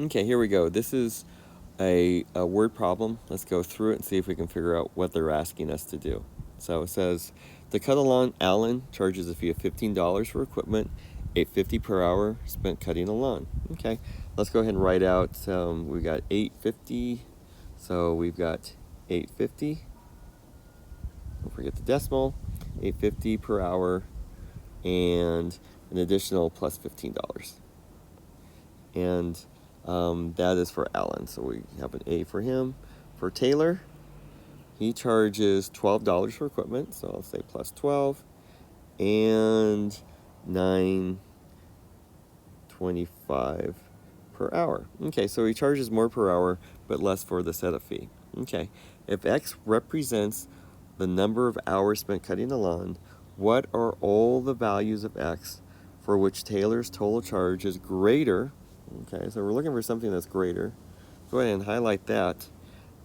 Okay, here we go. This is a word problem. Let's go through it and see if we can figure out what they're asking us to do. So it says, to cut a lawn, Alan charges a fee of $15 for equipment, $8.50 per hour spent cutting a lawn. Okay, let's go ahead and write out, we got $8.50, so we've got $8.50, don't forget the decimal, $8.50 per hour, and an additional plus $15. And that is for Alan, so we have an A for him. For Taylor, he charges $12 for equipment, so I'll say plus 12, and $9.25 per hour. Okay, so he charges more per hour, but less for the setup fee. Okay, if X represents the number of hours spent cutting the lawn, what are all the values of X for which Taylor's total charge is greater? Okay, so we're looking for something that's greater. Go ahead and highlight that.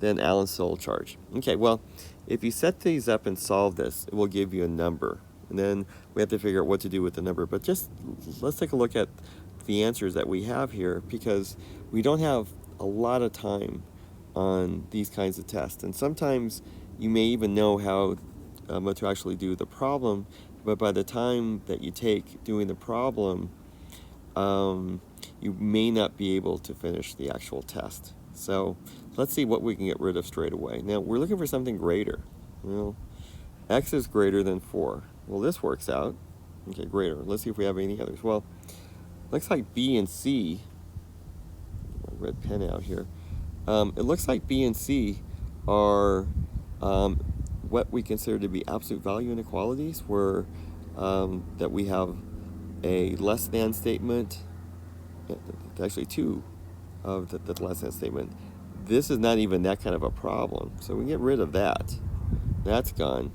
Then Alan's total charge. Okay, well, if you set these up and solve this, it will give you a number. And then we have to figure out what to do with the number. But just let's take a look at the answers that we have here, because we don't have a lot of time on these kinds of tests. And sometimes you may even know how to actually do the problem, but by the time that you take doing the problem, you may not be able to finish the actual test. So let's see what we can get rid of straight away. Now we're looking for something greater. Well, X is greater than 4. Well, this works out. Okay, greater. Let's see if we have any others. Well, looks like B and C, my red pen out here. It looks like B and C are what we consider to be absolute value inequalities, where that we have a less than statement, actually two of the less than statement. This is not even that kind of a problem, so we get rid of that. That's gone.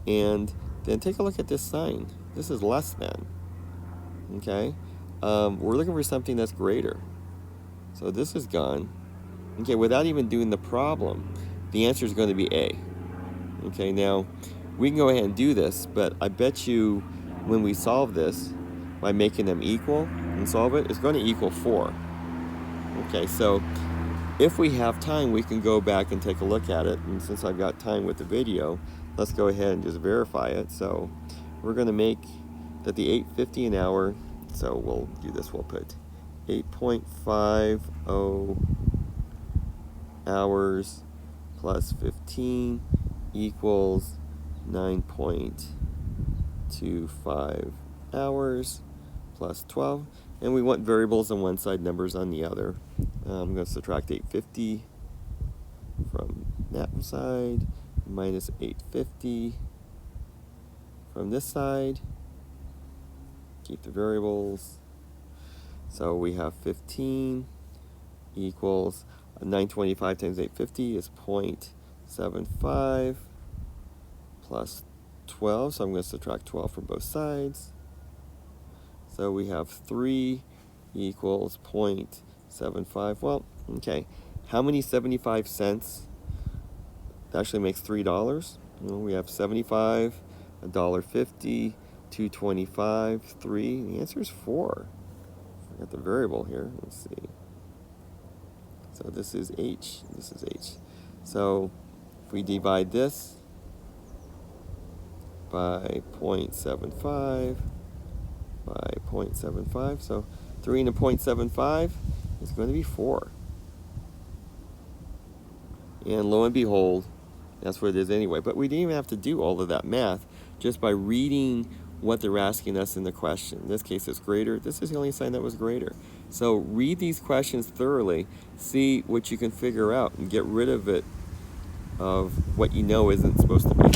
And then take a look at this sign. This is less than. Okay, we're looking for something that's greater, so this is gone. Okay, without even doing the problem, the answer is going to be A. Okay, now we can go ahead and do this, but I bet you when we solve this by making them equal and solve it, it's going to equal 4. Okay, so if we have time, we can go back and take a look at it. And since I've got time with the video, let's go ahead and just verify it. So we're going to make that the $8.50 an hour. So we'll do this. We'll put 8.50 hours plus 15 equals 9.25 hours plus 12. And we want variables on one side, numbers on the other. I'm going to subtract 850 from that side, minus 850 from this side. Keep the variables. So we have 15 equals 925 times 850 is 0.75 plus 12. So I'm going to subtract 12 from both sides. So we have 3 equals 0.75. Well, okay. How many 75 cents? That actually makes $3. Well, we have 75, $1.50, 2.25, 3. The answer is 4. I got the variable here. Let's see. So this is H. This is H. So if we divide this by 0.75 by 0.75, so 3 into 0.75 is going to be 4. And lo and behold, that's what it is anyway. But we didn't even have to do all of that math just by reading what they're asking us in the question. In this case, it's greater. This is the only sign that was greater. So read these questions thoroughly, see what you can figure out, and get rid of it, of what you know isn't supposed to be.